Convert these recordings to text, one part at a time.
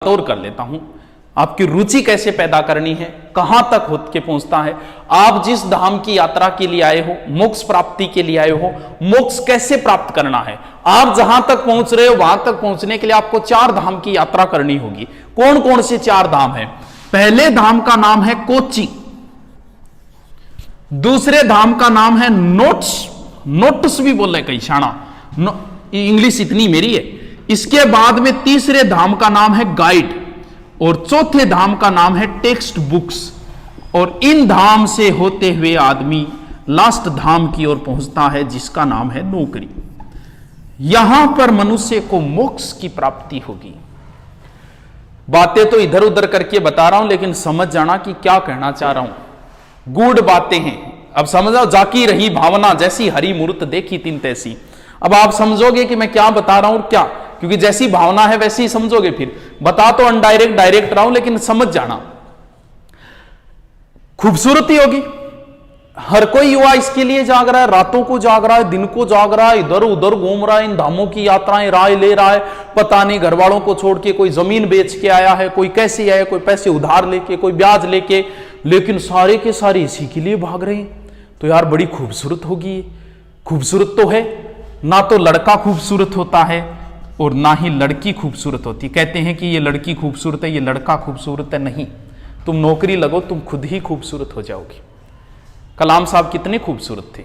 और कर लेता हूं, आपकी रुचि कैसे पैदा करनी है, कहां तक होत के पहुंचता है। आप जिस धाम की यात्रा के लिए आए हो, मोक्ष प्राप्ति के लिए आए हो, मोक्ष कैसे प्राप्त करना है, आप जहां तक पहुंच रहे हो वहां तक पहुंचने के लिए आपको 4 धाम की यात्रा करनी होगी। कौन कौन से 4 धाम है? पहले धाम का नाम है कोच्चि, दूसरे धाम का नाम है नोट्स भी बोल रहे कई शाना, इंग्लिश इतनी मेरी है। इसके बाद में तीसरे धाम का नाम है गाइड और चौथे धाम का नाम है टेक्स्ट बुक्स। और इन धाम से होते हुए आदमी लास्ट धाम की ओर पहुंचता है जिसका नाम है नौकरी। यहां पर मनुष्य को मोक्ष की प्राप्ति होगी। बातें तो इधर उधर करके बता रहा हूं, लेकिन समझ जाना कि क्या कहना चाह रहा हूं। गूढ़ बातें हैं, अब समझो। जाकी रही भावना जैसी हरी मूर्त देखी तिन तैसी। अब आप समझोगे कि मैं क्या बता रहा हूं और क्या, क्योंकि जैसी भावना है वैसे ही समझोगे। फिर बता तो अनडायरेक्ट डायरेक्ट रहा हूं, लेकिन समझ जाना। खूबसूरती होगी, हर कोई युवा इसके लिए जाग रहा है, रातों को जाग रहा है, दिन को जाग रहा है, इधर उधर घूम रहा है, इन धामों की यात्राएं राय ले रहा है। पता नहीं घर वालों को छोड़ के कोई जमीन बेच के आया है, कोई कैसे आया, कोई पैसे उधार लेके, कोई ब्याज लेके, लेकिन सारे के सारे इसी के लिए भाग रहे हैं। तो यार बड़ी खूबसूरत होगी। खूबसूरत तो है ना, तो लड़का खूबसूरत होता है और ना ही लड़की खूबसूरत होती। कहते हैं कि ये लड़की खूबसूरत है, ये लड़का खूबसूरत है। नहीं, तुम नौकरी लगो, तुम खुद ही खूबसूरत हो जाओगे। कलाम साहब कितने खूबसूरत थे।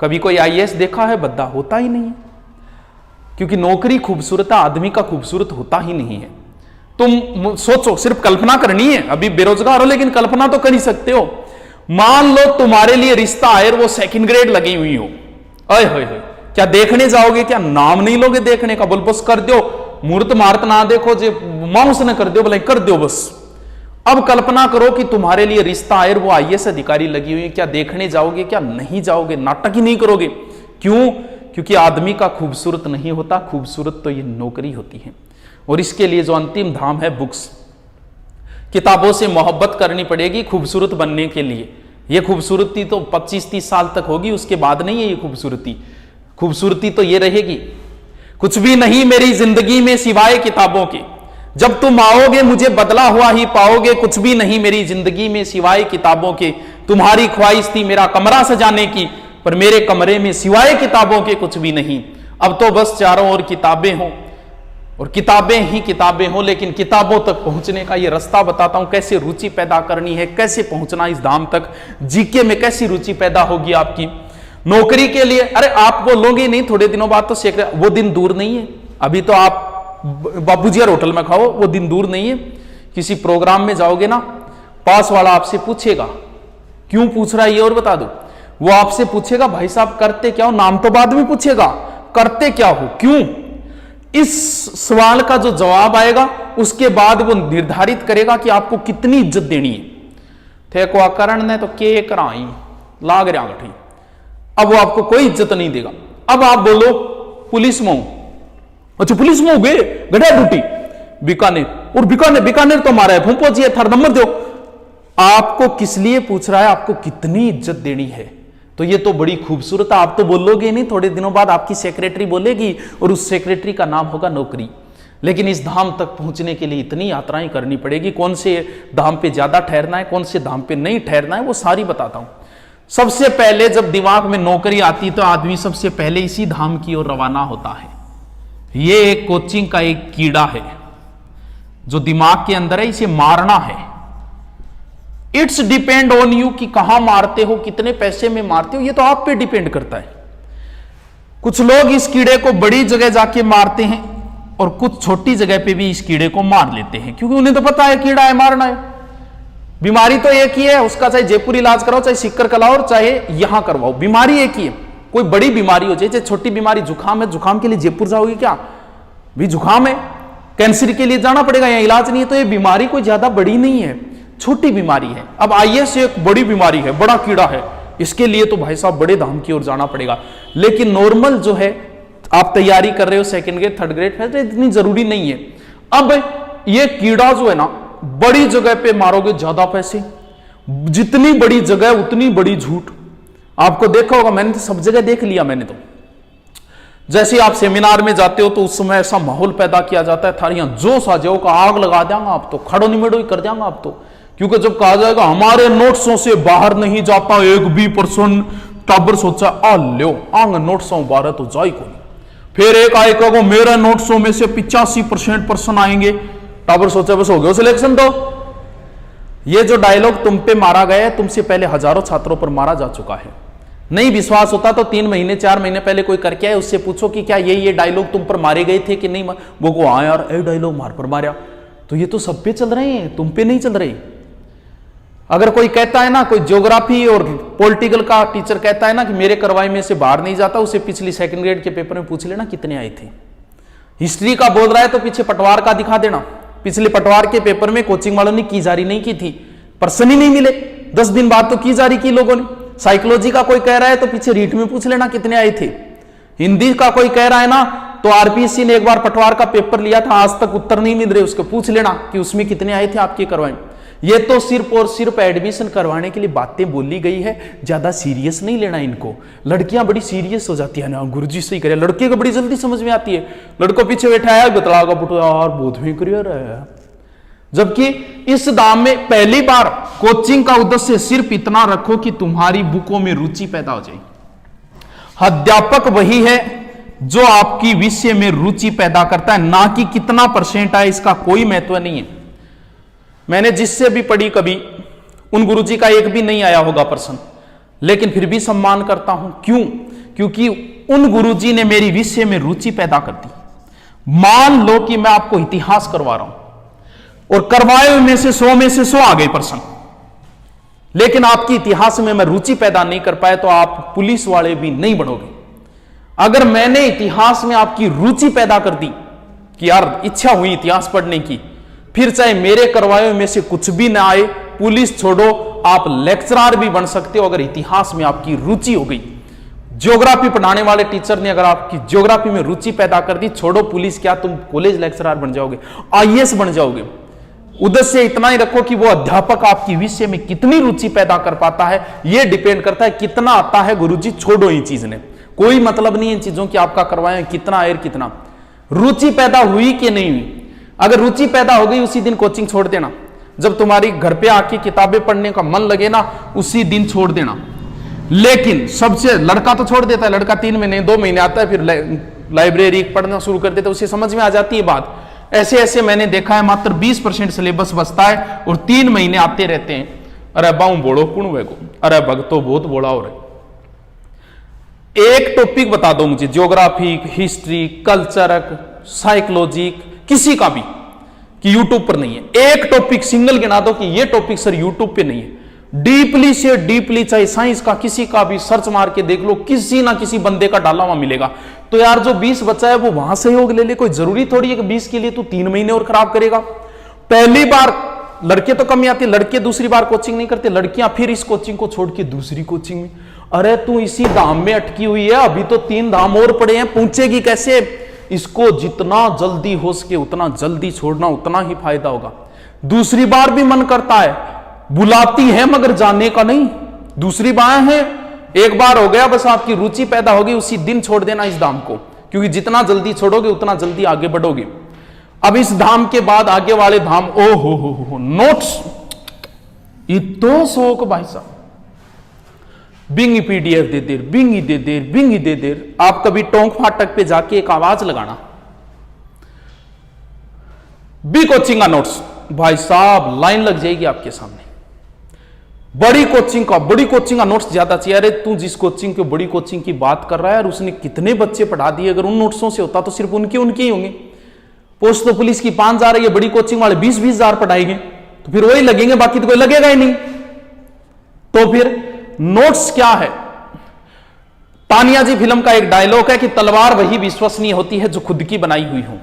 कभी कोई आईएएस देखा है? बद्दा होता ही नहीं है, क्योंकि नौकरी खूबसूरत है, आदमी का खूबसूरत होता ही नहीं है। तुम सोचो, सिर्फ कल्पना करनी है। अभी बेरोजगार हो लेकिन कल्पना तो कर ही सकते हो। मान लो तुम्हारे लिए रिश्ता आए, वो 2nd ग्रेड लगी हुई हो, अय होय होय, क्या देखने जाओगे? क्या नाम नहीं लोगे देखने का? बोल बस कर दो, मुहूर्त मार्त ना देखो, जे मांस न कर दो, बोले कर दो बस। अब कल्पना करो कि तुम्हारे लिए रिश्ता आए, वो आईएएस अधिकारी लगी हुई है, क्या देखने जाओगे? क्या नहीं जाओगे? नाटक ही नहीं करोगे। क्यों? क्योंकि आदमी का खूबसूरत नहीं होता, खूबसूरत तो ये नौकरी होती है। और इसके लिए जो अंतिम धाम है बुक्स, किताबों से मोहब्बत करनी पड़ेगी खूबसूरत बनने के लिए। ये खूबसूरती तो 25-30 साल तक होगी, उसके बाद नहीं है ये खूबसूरती। खूबसूरती तो ये रहेगी, कुछ भी नहीं मेरी जिंदगी में सिवाय किताबों के। जब तुम आओगे मुझे बदला हुआ ही पाओगे, कुछ भी नहीं मेरी जिंदगी में सिवाय किताबों के। तुम्हारी ख्वाहिश थी मेरा कमरा सजाने की, पर मेरे कमरे में सिवाय किताबों के कुछ भी नहीं। अब तो बस चारों ओर किताबें हों और किताबें ही किताबें हों। लेकिन किताबों तक पहुंचने का ये रास्ता बताता हूं, कैसे रुचि पैदा करनी है, कैसे पहुंचना इस धाम तक। जीके में कैसी रुचि पैदा होगी आपकी नौकरी के लिए। अरे आप बोलोगे नहीं, थोड़े दिनों बाद तो वो दिन दूर नहीं है। अभी तो आप बाबूजी होटल में खाओ, वो दिन दूर नहीं है। किसी प्रोग्राम में जाओगे ना, पास वाला आपसे पूछेगा, क्यों पूछ रहा है ये और बता दो। वो आपसे पूछेगा भाई साहब करते क्या हो, नाम तो बाद में पूछेगा, करते क्या हो, क्यों। इस सवाल का जो जवाब आएगा उसके बाद वो निर्धारित करेगा कि आपको कितनी इज्जत देनी है। थे को करण ने तो के कराई लाग रहा गठी, अब वो आपको कोई इज्जत नहीं देगा। अब आप बोलो पुलिस में हूं, अच्छा पुलिस में हो गए, गढ़ा ड्यूटी बीकानेर, और बीकानेर तो हमारा है, फूंपो जी थर्ड नंबर दो। आपको किस लिए पूछ रहा है, आपको कितनी इज्जत देनी है। तो ये तो बड़ी खूबसूरत है। आप तो बोलोगे नहीं, थोड़े दिनों बाद आपकी सेक्रेटरी बोलेगी और उस सेक्रेटरी का नाम होगा नौकरी। लेकिन इस धाम तक पहुंचने के लिए इतनी यात्राएं करनी पड़ेगी। कौन से धाम पे ज्यादा ठहरना है, कौन से धाम पे नहीं ठहरना है, वो सारी बताता हूं। सबसे पहले जब दिमाग में नौकरी आती तो आदमी सबसे पहले इसी धाम की ओर रवाना होता है। ये एक कोचिंग का एक कीड़ा है जो दिमाग के अंदर है, इसे मारना है। इट्स डिपेंड ऑन यू कि कहां मारते हो, कितने पैसे में मारते हो, ये तो आप पे डिपेंड करता है। कुछ लोग इस कीड़े को बड़ी जगह जाके मारते हैं और कुछ छोटी जगह पे भी इस कीड़े को मार लेते हैं, क्योंकि उन्हें तो पता है कीड़ा है, मारना है। बीमारी तो एक ही है, उसका चाहे जयपुर इलाज कराओ, चाहे सिक्कर कराओ, चाहे यहां करवाओ, बीमारी एक ही है। कोई बड़ी बीमारी हो जाए, छोटी बीमारी जुकाम है, जुकाम के लिए जयपुर जाओगे क्या? भी जुकाम है, कैंसर के लिए जाना पड़ेगा, यहाँ इलाज नहीं है। तो ये बीमारी कोई ज्यादा बड़ी नहीं है, छोटी बीमारी है। अब आईएएस एक बड़ी बीमारी है, बड़ा कीड़ा है, इसके लिए तो भाई साहब बड़े धाम की ओर जाना पड़ेगा। लेकिन नॉर्मल जो है, आप तैयारी कर रहे हो 2nd ग्रेड 3rd ग्रेड, इतनी जरूरी नहीं है। अब ये कीड़ा जो है ना, बड़ी जगह पे मारोगे ज्यादा पैसे, जितनी बड़ी जगह उतनी बड़ी झूठ। आपको देखा होगा, मैंने तो सब जगह देख लिया। मैंने तो जैसे आप सेमिनार में जाते हो तो उस समय ऐसा माहौल पैदा किया जाता है, थारियां जोश आ जाओ का आग लगा देंगे आप तो, खड़ो निमेड़ो ही कर देंगे आप तो। क्योंकि जब कहा जाएगा हमारे नोट्सों से बाहर नहीं जाता एक भी पर्सन, टाबर सोचा आ लो आंग नोट्सों बारह तो जाई को। फिर एक आए कहो मेरे नोट्सों में से 85% पर्सन आएंगे, टाबर सोचा बस हो गया सिलेक्शन। तो ये जो डायलॉग तुम पे मारा गया है, तुमसे पहले हजारों छात्रों पर मारा जा चुका है। नहीं विश्वास होता तो 3 महीने 4 महीने पहले कोई करके आए, उससे पूछो कि क्या ये डायलॉग तुम पर मारे गए थे कि नहीं। वो को हाँ यार ये डायलॉग मार पर मारा, तो ये तो सब पे चल रहे हैं, तुम पे नहीं चल रहे। अगर कोई कहता है ना, कोई ज्योग्राफी और पॉलिटिकल का टीचर कहता है ना कि मेरे करवाई में से बाहर नहीं जाता, उसे पिछली 2nd ग्रेड के पेपर में पूछ लेना कितने आए थे। हिस्ट्री का बोल रहा है तो पीछे पटवार का दिखा देना, पिछले पटवार के पेपर में कोचिंग वालों ने की जारी नहीं की थी, पर्सन ही नहीं मिले, 10 दिन बाद तो की जारी की लोगों ने। साइकोलॉजी का कोई कह रहा है तो पीछे रीट में पूछ लेना कितने आए थे। हिंदी का कोई कह रहा है ना तो आरपीएससी ने एक बार पटवार का पेपर लिया था, आज तक उत्तर नहीं मिल रहे, उसको पूछ लेना कि उसमें कितने आए थे आपके करवाए। ये तो सिर्फ और सिर्फ एडमिशन करवाने के लिए बातें बोली गई है, ज्यादा सीरियस नहीं लेना इनको। लड़कियां बड़ी सीरियस हो जाती है ना, गुरुजी से ही करे, लड़के को बड़ी जल्दी समझ में आती है। लड़कों पीछे बैठा है बतलागा पुटो यार बहुत में क्लियर है। जबकि इस दाम में पहली बार कोचिंग का उद्देश्य सिर्फ इतना रखो कि तुम्हारी बुकों में रुचि पैदा हो जाए। अध्यापक वही है जो आपकी विषय में रुचि पैदा करता है, ना कि कितना % है, इसका कोई महत्व नहीं है। मैंने जिससे भी पढ़ी कभी उन गुरुजी का एक भी नहीं आया होगा पर्सन, लेकिन फिर भी सम्मान करता हूं। क्यों? क्योंकि उन गुरुजी ने मेरी विषय में रुचि पैदा कर दी। मान लो कि मैं आपको इतिहास करवा रहा हूं और करवाए में से 100 में से 100 आ गए पर्सन, लेकिन आपकी इतिहास में मैं रुचि पैदा नहीं कर पाया तो आप पुलिस वाले भी नहीं बनोगे। अगर मैंने इतिहास में आपकी रुचि पैदा कर दी कि यार इच्छा हुई इतिहास पढ़ने की, फिर चाहे मेरे करवाए में से कुछ भी ना आए, पुलिस छोड़ो आप लेक्चरर भी बन सकते हो अगर इतिहास में आपकी रुचि हो गई। ज्योग्राफी पढ़ाने वाले टीचर ने अगर आपकी ज्योग्राफी में रुचि पैदा कर दी, छोड़ो पुलिस क्या, तुम कॉलेज लेक्चरर बन जाओगे, आईएएस बन जाओगे। उद्देश्य इतना ही रखो कि वो अध्यापक आपकी विषय में कितनी रुचि पैदा कर पाता है, यह डिपेंड करता है कितना आता है। गुरुजी छोड़ो इन चीज ने, कोई मतलब नहीं इन चीजों की आपका करवाएं कितना आए कितना, रुचि पैदा हुई कि नहीं हुई। अगर रुचि पैदा हो गई उसी दिन कोचिंग छोड़ देना, जब तुम्हारी घर पे आके किताबें पढ़ने का मन लगे ना उसी दिन छोड़ देना। लेकिन सबसे लड़का तो छोड़ देता है, लड़का 3 महीने 2 महीने आता है, फिर लाइब्रेरी पढ़ना शुरू कर देता है, उसे समझ में आ जाती है बात। ऐसे ऐसे मैंने देखा है मात्र 20% सिलेबस बचता है और 3 महीने आते रहते हैं। अरे बाऊ बोलो कुण वेगो, अरे भगतो बहुत बोला हो रहे। एक टॉपिक बता दो मुझे, ज्योग्राफी, हिस्ट्री, कल्चर, साइकोलॉजी, किसी का भी कि यूट्यूब पर नहीं है। एक टॉपिक सिंगल गिना दो कि ये टॉपिक सर यूट्यूब पे नहीं है। डीपली से डीपली चाहे साइंस का किसी का भी सर्च मार के देख लो, किसी ना किसी बंदे का डाला हुआ मिलेगा। तो यार जो 20 बच्चा है वो वहां सहयोग ले ले, कोई जरूरी थोड़ी है कि 20 के लिए तू 3 महीने और खराब करेगा। पहली बार लड़के तो कम ही आते, लड़के दूसरी बार कोचिंग नहीं करते, लड़कियां फिर इस कोचिंग को छोड़ के दूसरी कोचिंग में। अरे तू इसी धाम में अटकी हुई है, अभी तो 3 धाम और पड़े हैं, पहुंचेगी कैसे? इसको जितना जल्दी हो सके उतना जल्दी छोड़ना, उतना ही फायदा होगा। दूसरी बार भी मन करता है, बुलाती है मगर जाने का नहीं। दूसरी बार है, एक बार हो गया बस आपकी रुचि पैदा होगी, उसी दिन छोड़ देना इस धाम को, क्योंकि जितना जल्दी छोड़ोगे उतना जल्दी आगे बढ़ोगे। अब इस धाम के बाद आगे वाले धाम, ओ हो नोट्स, ये तो शौक भाई साहब, बिंगी पीडीएफ दे देर, बिंगी दे देर, बिंगी दे देर। आप कभी टोंक फाटक पे जाके एक आवाज लगाना, बी कोचिंग का नोट्स, भाई साहब लाइन लग जाएगी आपके सामने। बड़ी कोचिंग का नोट्स ज्यादा चाहिए। अरे तू जिस कोचिंग की बड़ी कोचिंग की बात कर रहा है, और उसने कितने बच्चे पढ़ा दिए, अगर उन नोट्सों से होता तो सिर्फ उनके ही होंगे। पोस्ट तो पुलिस की 5 जा रही है, बड़ी कोचिंग वाले 20-20 हजार पढ़ाएंगे, तो फिर वही लगेंगे, बाकी तो कोई लगेगा ही नहीं। तो फिर नोट्स क्या है? तानिया जी फिल्म का एक डायलॉग है कि तलवार वही विश्वसनीय होती है जो खुद की बनाई हुई हो।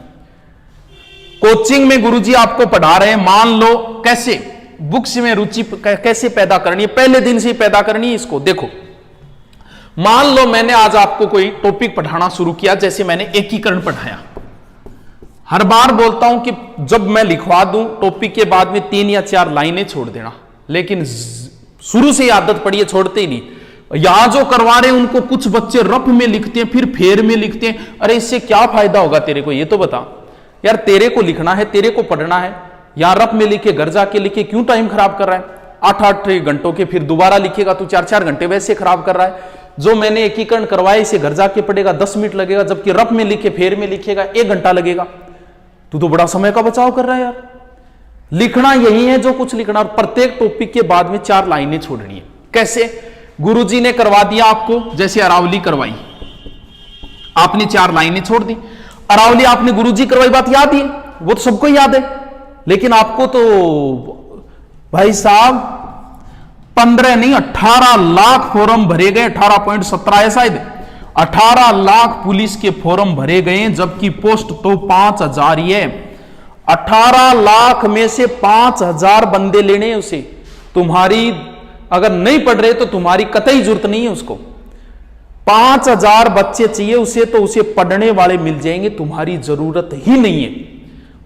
कोचिंग में गुरुजी आपको पढ़ा रहे हैं, मान लो कैसे बुक्स में रुचि कैसे पैदा करनी है, पहले दिन से ही पैदा करनी है इसको। देखो, मान लो मैंने आज आपको कोई टॉपिक पढ़ाना शुरू किया, जैसे मैंने एकीकरण पढ़ाया। हर बार बोलता हूं कि जब मैं लिखवा दूं टॉपिक के बाद में 3 या 4 लाइनें छोड़ देना, लेकिन शुरू से ही आदत पड़ी है, छोड़ते ही नहीं। यहां जो करवा रहे हैं उनको कुछ बच्चे रफ में लिखते हैं, फिर फेर में लिखते हैं। अरे इससे क्या फायदा होगा तेरे को, ये तो बता यार। तेरे को लिखना है, तेरे को पढ़ना है, यहां रफ में लिखे, घर जाके लिखे, क्यों टाइम खराब कर रहा है? 8-8 घंटों के फिर दोबारा लिखेगा तू, 4-4 घंटे वैसे खराब कर रहा है। जो मैंने एकीकरण करवाया इसे घर जाके पढ़ेगा 10 मिनट लगेगा, जबकि रफ में लिखे फेर में लिखेगा 1 घंटा लगेगा। तू तो बड़ा समय का बचाव कर रहा है यार। लिखना यही है जो कुछ लिखना, और प्रत्येक टॉपिक के बाद में 4 लाइनें छोड़नी है। कैसे? गुरुजी ने करवा दिया आपको, जैसे अरावली करवाई, आपने 4 लाइनें छोड़ दी। अरावली आपने गुरुजी करवाई, बात याद ही है, वो तो सबको याद है। लेकिन आपको तो भाई साहब 15 नहीं 18 लाख फॉर्म भरे गए, 18.17 है शायद, 18 लाख पुलिस के फॉर्म भरे गए, जबकि पोस्ट तो 5000 ही है। 18 लाख में से 5000 बंदे लेने हैं उसे। तुम्हारी अगर नहीं पढ़ रहे तो तुम्हारी कतई जरूरत नहीं है उसको। 5000 बच्चे चाहिए उसे, तो उसे पढ़ने वाले मिल जाएंगे, तुम्हारी जरूरत ही नहीं है।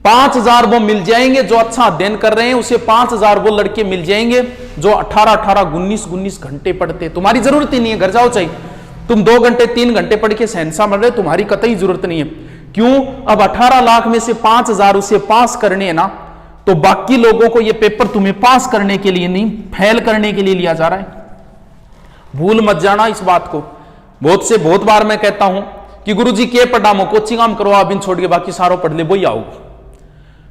5000 वो मिल जाएंगे जो अच्छा अध्ययन कर रहे हैं, उसे 5000 वो लड़के मिल जाएंगे जो 18-18 19-19 घंटे पढ़ते हैं। तुम्हारी जरूरत ही नहीं है, घर जाओ चाहिए। तुम 2 घंटे 3 घंटे पढ़ के शहंशाह बन रहे, तुम्हारी कतई जरूरत नहीं है। क्यों? अब 18 लाख में से 5000 उसे पास करने हैं ना, तो बाकी लोगों को ये पेपर तुम्हें पास करने के लिए नहीं, फेल करने के लिए लिया जा रहा है। भूल मत जाना इस बात को। बहुत बार मैं कहता हूं कि गुरुजी के पढ़ामो कोचिंग हम करवा, अभी छोड़ के बाकी सारों पढ़ ले, वही आओगे।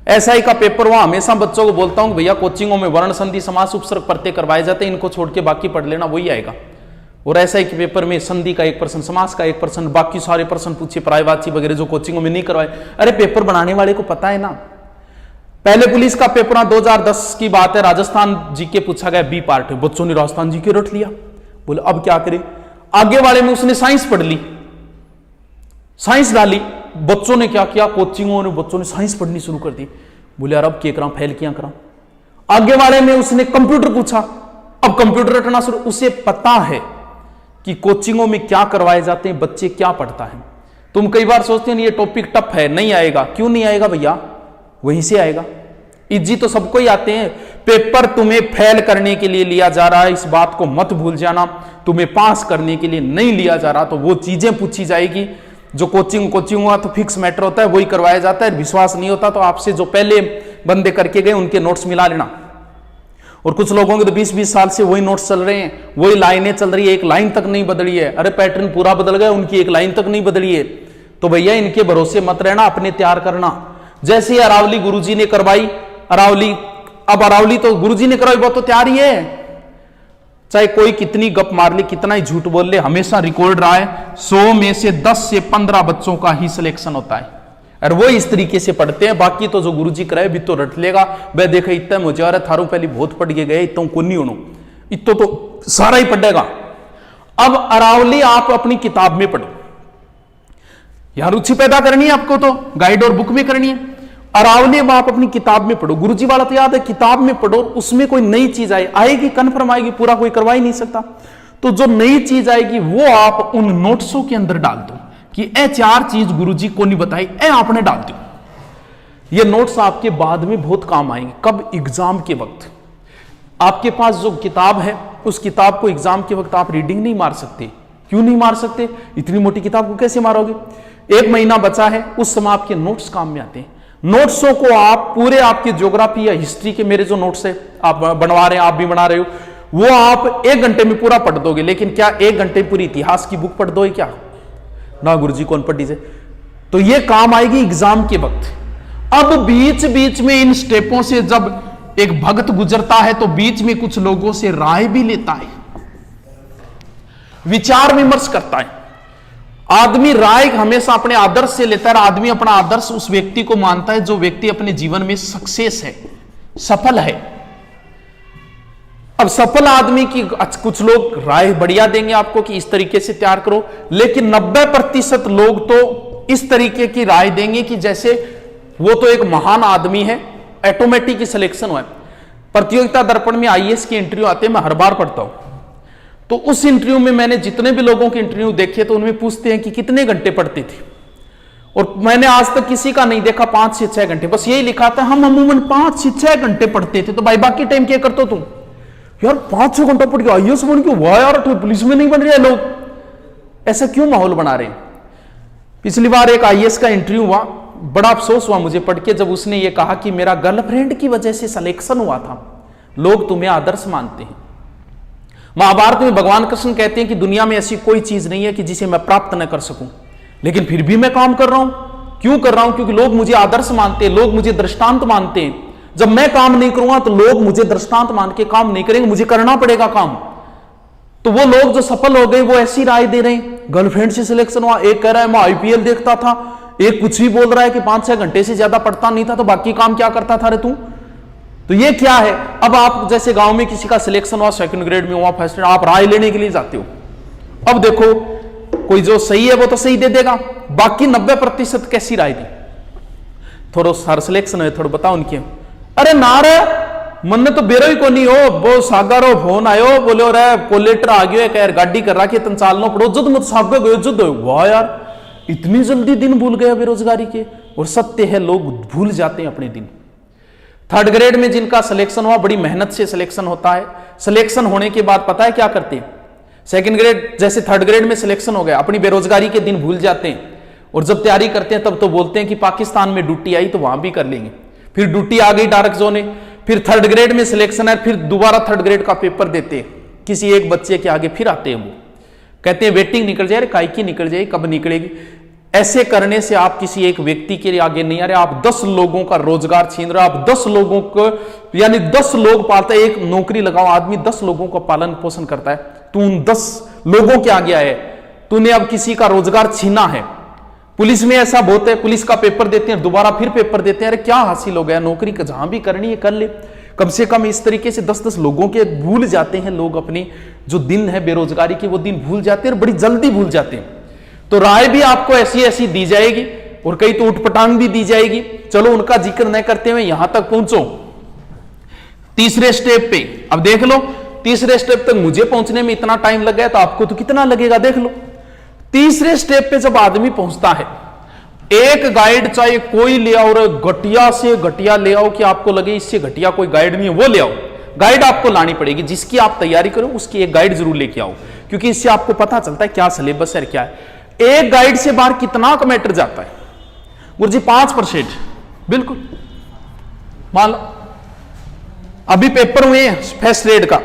एसआई का पेपर वहां हमेशा बच्चों को बोलता हूं भैया कोचिंगों में वर्ण संधि समास उपसर्ग प्रत्यय करवाए जाते हैं, इनको छोड़ के बाकी पढ़ लेना, वही आएगा। और एसआई के पेपर में संधि का 1%, समास का 1%, बाकी सारे प्रश्न पूछे प्रायवाची वगैरह जो कोचिंगों में नहीं करवाए। अरे पेपर बनाने वाले को पता है ना। पहले पुलिस का पेपर 2010 की बात है, राजस्थान जीके पूछा गया, बी पार्ट है, बच्चों ने राजस्थान जीके रट लिया। बोले अब क्या करें? आगे वाले में उसने साइंस पढ़ ली, साइंस डाली, बच्चों ने क्या किया, कोचिंगों ने बच्चों ने साइंस पढ़नी शुरू कर दी। बोले यार अब क्या करा, फेल किया करा। आगे वाले में उसने कंप्यूटर पूछा, अब कंप्यूटर रटना शुरू। उसे पता है कि कोचिंगों में क्या करवाए जाते हैं, बच्चे क्या पढ़ता है। तुम कई बार सोचते हैं ये टॉपिक टफ है, नहीं आएगा। क्यों नहीं आएगा भैया? वहीं से आएगा। इजी तो सबको ही आते हैं। पेपर तुम्हें फेल करने के लिए लिया जा रहा है, इस बात को मत भूल जाना। तुम्हें पास करने के लिए नहीं लिया जा रहा। तो वो चीजें पूछी जाएगी जो कोचिंग हुआ तो फिक्स मैटर होता है, वही करवाया जाता है। विश्वास नहीं होता तो आपसे जो पहले बंदे करके गए उनके नोट्स मिला लेना। और कुछ लोगों के तो 20-20 साल से वही नोट्स चल रहे हैं, वही लाइनें चल रही है, एक लाइन तक नहीं बदली है। अरे पैटर्न पूरा बदल गया, उनकी एक लाइन तक नहीं बदली है। तो भैया इनके भरोसे मत रहना, अपने तैयार करना। जैसे अरावली गुरुजी ने करवाई, अरावली तो गुरुजी ने करवाई, बहुत तो तैयार ही है। चाहे कोई कितनी गप मार ले, कितना ही झूठ बोल ले, हमेशा रिकॉर्ड रहा है 100 में से 10 से 15 बच्चों का ही सिलेक्शन होता है। और वो इस तरीके से पढ़ते हैं। बाकी तो जो गुरुजी कराए भी तो रट लेगा। वह देखे इतना मुझे और थारू पहले बहुत पढ़ के गए, इतना को नहीं होना, इतो तो सारा ही पढ़ेगा। अब अरावली आप अपनी किताब में पढ़ो, यार रुचि पैदा करनी है आपको, तो गाइड और बुक में करनी है। अरावली आप अपनी किताब में पढ़ो। गुरुजी वाला तो याद है, किताब में पढ़ो, उसमें कोई नई चीज आएगी, कन्फर्म आएगी, पूरा कोई करवा ही नहीं सकता। तो जो नई चीज आएगी वो आप उन नोट्सों के अंदर डाल दो कि ए 4 चीज गुरुजी को नहीं बताई, ए आपने डाल दो। ये नोट्स आपके बाद में बहुत काम आएंगे। कब? एग्जाम के वक्त। आपके पास जो किताब है, उस किताब को एग्जाम के वक्त आप रीडिंग नहीं मार सकते। क्यों नहीं मार सकते? इतनी मोटी किताब को कैसे मारोगे? 1 महीना बचा है, उस समय आपके नोट्स काम में आते हैं। नोट्सों को आप पूरे आपके ज्योग्राफी या हिस्ट्री के मेरे जो नोट्स है आप बनवा रहे हैं, आप भी बना रहे हो, वो आप 1 घंटे में पूरा पढ़ दोगे। लेकिन क्या 1 घंटे पूरी इतिहास की बुक पढ़ दोगे क्या? ना गुरुजी कौन पढ़ी से। तो ये काम आएगी एग्जाम के वक्त। अब बीच बीच में इन स्टेपों से जब एक भक्त गुजरता है तो बीच में कुछ लोगों से राय भी लेता है, विचार विमर्श करता है। आदमी राय हमेशा अपने आदर्श से लेता है। आदमी अपना आदर्श उस व्यक्ति को मानता है जो व्यक्ति अपने जीवन में सक्सेस है, सफल है। अब सफल आदमी की कुछ लोग राय बढ़िया देंगे आपको कि इस तरीके से तैयार करो, लेकिन 90% लोग तो इस तरीके की राय देंगे कि जैसे वो तो एक महान आदमी है, ऑटोमेटिक ही सिलेक्शन हुआ है। प्रतियोगिता दर्पण में आईएएस की इंटरव्यू आते हैं, मैं हर बार पढ़ता हूं। तो उस इंटरव्यू में मैंने जितने भी लोगों के इंटरव्यू देखे तो उनमें पूछते हैं कि कितने घंटे पढ़ते थे, और मैंने आज तक किसी का नहीं देखा 5 से 6 घंटे। बस यही लिखा था हम अमूमन 5 से 6 घंटे पढ़ते थे। तो भाई बाकी टाइम क्या करते हो तुम? यार 5-6 घंटा पढ़ के आईएएस बन के वाह यार, तो पुलिस में नहीं बन रहे लोग, ऐसा क्यों माहौल बना रहे हैं? पिछली बार एक आईएएस का इंटरव्यू हुआ, बड़ा अफसोस हुआ मुझे पढ़ के, जब उसने ये कहा कि मेरा गर्लफ्रेंड की वजह से सिलेक्शन हुआ था, लोग तुम्हें आदर्श मानते हैं। महाभारत में भगवान कृष्ण कहते हैं कि दुनिया में ऐसी कोई चीज नहीं है कि जिसे मैं प्राप्त न कर सकूं, लेकिन फिर भी मैं काम कर रहा हूं। क्यों कर रहा हूं? क्योंकि लोग मुझे आदर्श मानते हैं, लोग मुझे दृष्टांत मानते हैं। जब मैं काम नहीं करूंगा तो लोग मुझे दृष्टांत मान के काम नहीं करेंगे, मुझे करना पड़ेगा काम। तो वो लोग जो सफल हो गए वो ऐसी राय दे रहे हैं, गर्लफ्रेंड से सिलेक्शन हुआ, एक कह रहा है मैं आईपीएल देखता था, एक कुछ भी बोल रहा है कि 5-6 घंटे से ज्यादा पढ़ता नहीं था, तो बाकी काम क्या करता था रे तू? तो ये क्या है? अब आप जैसे गांव में किसी का सिलेक्शन हुआ, 2nd ग्रेड में हुआ, 1st ग्रेड, आप राय लेने के लिए जाते हो। अब देखो कोई जो सही है वो तो सही दे देगा, बाकी 90% कैसी राय दी? थोड़ा सर सिलेक्शन है, थोड़ा बताओ उनके। अरे ना रे, मन तो बेरो ही को नहीं हो, वो सागारो फोन आयो, बोलो रे कोलेटर आ गयो है, यार गाड़ी कर रखी तन चालनो पड़ो, जुद मत सागे गयो जुद हो। वाह यार, इतनी जल्दी दिन भूल गए बेरोजगारी के। और सत्य है, लोग भूल जाते हैं अपने दिन। 3rd ग्रेड में जिनका सिलेक्शन हुआ, बड़ी मेहनत से सिलेक्शन होता है। सिलेक्शन होने के बाद पता है क्या करते हैं? 2nd ग्रेड जैसे 3rd ग्रेड में सिलेक्शन हो गया, अपनी बेरोजगारी के दिन भूल जाते हैं, और जब तैयारी करते हैं तब तो बोलते हैं कि पाकिस्तान में ड्यूटी आई तो वहां भी कर लेंगे। फिर ड्यूटी आ गई डार्क जोन में, फिर 3rd ग्रेड में सिलेक्शन है, फिर दोबारा 3rd ग्रेड का पेपर देते हैं, किसी एक बच्चे के आगे फिर आते हैं, वो कहते हैं वेटिंग निकल जाए, काय की निकल जाए, कब निकलेगी। ऐसे करने से आप किसी एक व्यक्ति के आगे नहीं आ रहे, आप 10 लोगों का रोजगार छीन रहे हो। आप 10 लोगों को, यानी 10 लोग पालते हैं, एक नौकरी लगाओ, आदमी 10 लोगों का पालन पोषण करता है, तू उन 10 लोगों के आगे आए, तूने अब किसी का रोजगार छीना है। पुलिस में ऐसा बहुत है, पुलिस का पेपर देते हैं, दोबारा फिर पेपर देते हैं, अरे क्या हासिल हो गया? नौकरी का जहां भी करनी है कर ले। कम से कम इस तरीके से 10-10 लोगों के भूल जाते हैं लोग, अपने जो दिन है बेरोजगारी के वो दिन भूल जाते हैं, और बड़ी जल्दी भूल जाते हैं। तो राय भी आपको ऐसी ऐसी दी जाएगी, और कई तो उठपटांग भी दी जाएगी। चलो उनका जिक्र न करते हुए यहां तक पहुंचो, 3रे स्टेप पे। अब देख लो, 3रे स्टेप तक मुझे पहुंचने में इतना टाइम लग गया, तो आपको तो कितना लगेगा देख लो। 3रे स्टेप पे जब आदमी पहुंचता है, एक गाइड चाहे कोई ले आओ, घटिया से घटिया ले आओ कि आपको लगे इससे घटिया कोई गाइड नहीं है, वो ले आओ। गाइड आपको लानी पड़ेगी, जिसकी आप तैयारी करो उसकी एक गाइड जरूर लेके आओ, क्योंकि इससे आपको पता चलता है क्या सिलेबस है, क्या है। एक गाइड से बाहर कितना का मैटर जाता है गुरुजी? 5%। बिल्कुल, मान लो अभी पेपर हुए हैं 1st ग्रेड का,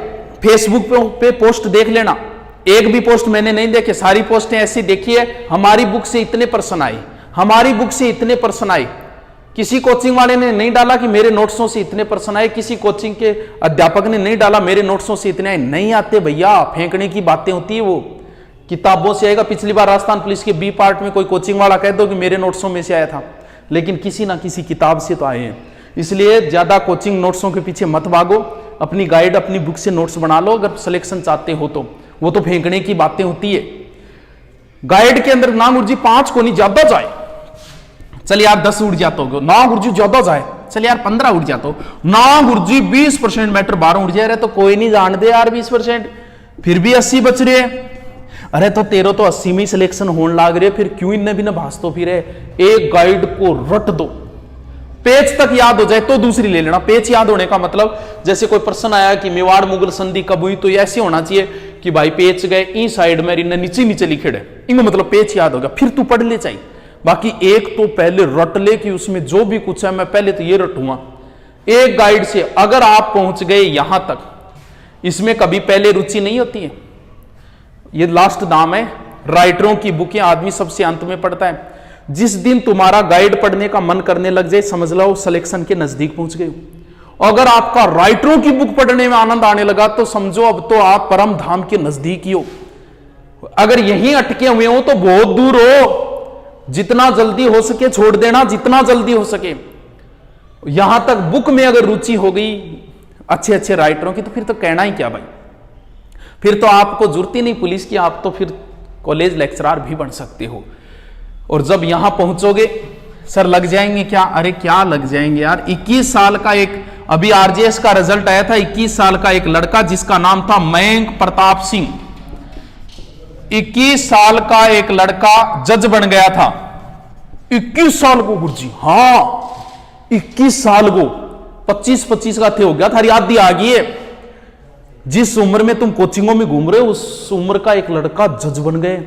फेसबुक पे पोस्ट देख लेना, एक भी पोस्ट मैंने नहीं देखे, सारी पोस्टें ऐसी देखी है, हमारी बुक से इतने पर्सन आए, हमारी बुक से इतने पर्सन आए। किसी कोचिंग वाले ने नहीं डाला कि मेरे नोट्सों से इतने पर्सन आए, किसी कोचिंग के अध्यापक ने नहीं डाला मेरे नोट्सों से इतने आए। नहीं आते भैया, फेंकने की बातें होती है, वो किताबों से आएगा। पिछली बार राजस्थान पुलिस के बी पार्ट में कोई कोचिंग वाला कह दो कि मेरे नोट्सों में से आया था, लेकिन किसी ना किसी किताब से तो आए हैं। इसलिए ज्यादा कोचिंग नोट्सों के पीछे मत भागो, अपनी गाइड अपनी बुक से नोट्स बना लो अगर सिलेक्शन चाहते हो तो। वो तो फेंकने की बातें होती है। गाइड के अंदर ना गुरुजी 5 को नहीं, ज्यादा जाए, चल यार 10 उड़ जाते हो ना गुरुजी, ज्यादा जाए, चल यार 15 उड़ जाते हो ना गुरुजी, 20% मैटर 12 उड़ जाए रहे तो कोई नहीं, जान दे यार 20%, फिर भी 80 बच रहे हैं। अरे तो तेरो तो 80 में सिलेक्शन होने लाग रहे, फिर क्यों इन्हें भी ना भासतो फिर? एक गाइड को रट दो, पेज तक याद हो जाए तो दूसरी ले लेना। पेज याद होने का मतलब, जैसे कोई प्रश्न आया कि मेवाड़ मुगल संधि कब हुई, तो ऐसे होना चाहिए कि भाई पेज गए ई साइड में इन्हें नीचे नीचे लिखे है, इनको मतलब पेज याद होगा, फिर तू पढ़ ले चाहिए। बाकी एक तो पहले रट ले कि उसमें जो भी कुछ है मैं पहले तो ये रटूंगा। एक गाइड से अगर आप पहुंच गए यहां तक, इसमें कभी पहले रुचि नहीं होती है। ये लास्ट दाम है, राइटरों की बुकें आदमी सबसे अंत में पढ़ता है। जिस दिन तुम्हारा गाइड पढ़ने का मन करने लग जाए, समझ लो सिलेक्शन के नजदीक पहुंच गए। अगर आपका राइटरों की बुक पढ़ने में आनंद आने लगा तो समझो अब तो आप परम धाम के नजदीक ही हो। अगर यहीं अटके हुए हो तो बहुत दूर हो। जितना जल्दी हो सके छोड़ देना, जितना जल्दी हो सके। यहां तक बुक में अगर रुचि हो गई अच्छे अच्छे राइटरों की, तो फिर तो कहना ही क्या भाई, फिर तो आपको जरूरत ही नहीं पुलिस की, आप तो फिर कॉलेज लेक्चरर भी बन सकते हो। और जब यहां पहुंचोगे, सर लग जाएंगे क्या? अरे क्या लग जाएंगे यार। 21 साल का एक, अभी आरजेएस का रिजल्ट आया था, 21 साल का एक लड़का जिसका नाम था मयंक प्रताप सिंह, 21 साल का एक लड़का जज बन गया था। 21 साल को गुरुजी, हाँ 21 साल को, 25-25 का थे हो गया था, आधी आ गई है। जिस उम्र में तुम कोचिंगों में घूम रहे हो उस उम्र का एक लड़का जज बन गए।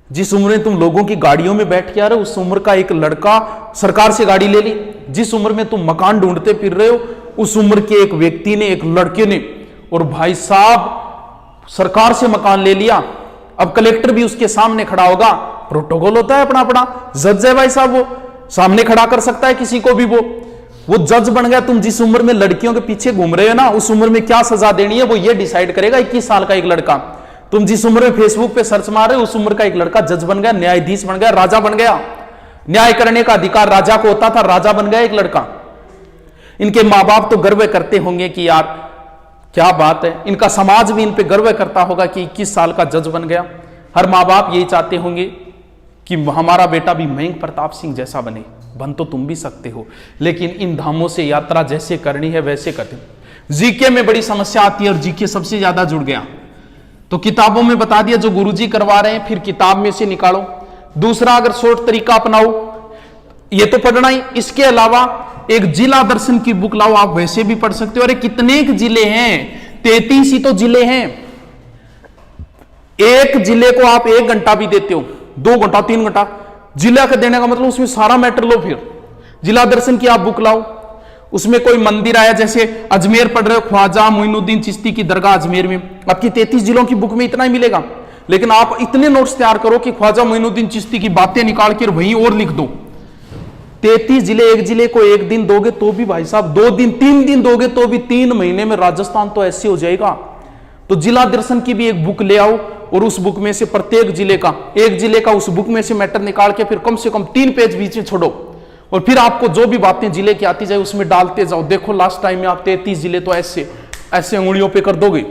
जिस उम्र में तुम लोगों की गाड़ियों में बैठ के आ रहे हो उस उम्र का एक लड़का सरकार से गाड़ी ले ली। जिस उम्र में तुम मकान ढूंढते फिर रहे हो उस उम्र के एक व्यक्ति ने, एक लड़के ने, और भाई साहब सरकार से मकान ले लिया। अब कलेक्टर भी उसके सामने खड़ा होगा, प्रोटोकॉल होता है अपना अपना, जज है भाई साहब, वो सामने खड़ा कर सकता है किसी को भी। वो जज बन गया। तुम जिस उम्र में लड़कियों के पीछे घूम रहे हो ना उस उम्र में क्या सजा देनी है वो ये डिसाइड करेगा 21 साल का एक लड़का। तुम जिस उम्र में फेसबुक पे सर्च मार रहे हो उस उम्र का एक लड़का जज बन गया, न्यायाधीश बन गया, राजा बन गया। न्याय करने का अधिकार राजा को होता था, राजा बन गया एक लड़का। इनके मां बाप तो गर्व करते होंगे कि यार क्या बात है, इनका समाज भी इन पे गर्व करता होगा कि 21 साल का जज बन गया। हर मां बाप यही चाहते होंगे कि हमारा बेटा भी मयंक प्रताप सिंह जैसा बने। बन तो तुम भी सकते हो, लेकिन इन धामों से यात्रा जैसे करनी है वैसे करते। जीके में बड़ी समस्या आती है और जीके सबसे ज्यादा जुड़ गया। तो किताबों में बता दिया जो गुरुजी करवा रहे हैं, फिर किताब में से निकालो। दूसरा, अगर शॉर्ट तरीका अपनाओ, ये तो पढ़ना ही, इसके अलावा एक जिला दर्शन की बुक लाओ, आप वैसे भी पढ़ सकते हो। अरे कितने जिले हैं, 33 ही तो जिले हैं। एक जिले को आप 1 घंटा भी देते हो, 2 घंटा 3 घंटा जिला का देने का मतलब उसमें सारा मैटर लो। फिर जिला दर्शन की आप बुक लाओ, उसमें कोई मंदिर आया, जैसे अजमेर पढ़ रहे हो, ख्वाजा मोइनुद्दीन चिश्ती की दरगाह अजमेर में, आपकी 33 जिलों की बुक में इतना ही मिलेगा। लेकिन आप इतने नोट्स तैयार करो कि ख्वाजा मोइनुद्दीन चिश्ती की बातें निकाल के वहीं और लिख दो। 33 जिले, एक जिले को 1 दिन दोगे तो भी भाई साहब 2 दिन 3 दिन दोगे तो भी 3 महीने में राजस्थान तो ऐसे हो जाएगा। तो जिला दर्शन की भी एक बुक ले आओ और उस बुक में से प्रत्येक जिले का, एक जिले का उस बुक में से मैटर निकाल के फिर कम से कम 3 पेज बीच में छोड़ो और फिर आपको जो भी बातें जिले की आती जाए उसमें डालते जाओ। देखो लास्ट टाइम में आप 33 जिले तो ऐसे ऐसे उंगलियों पे कर दोगे।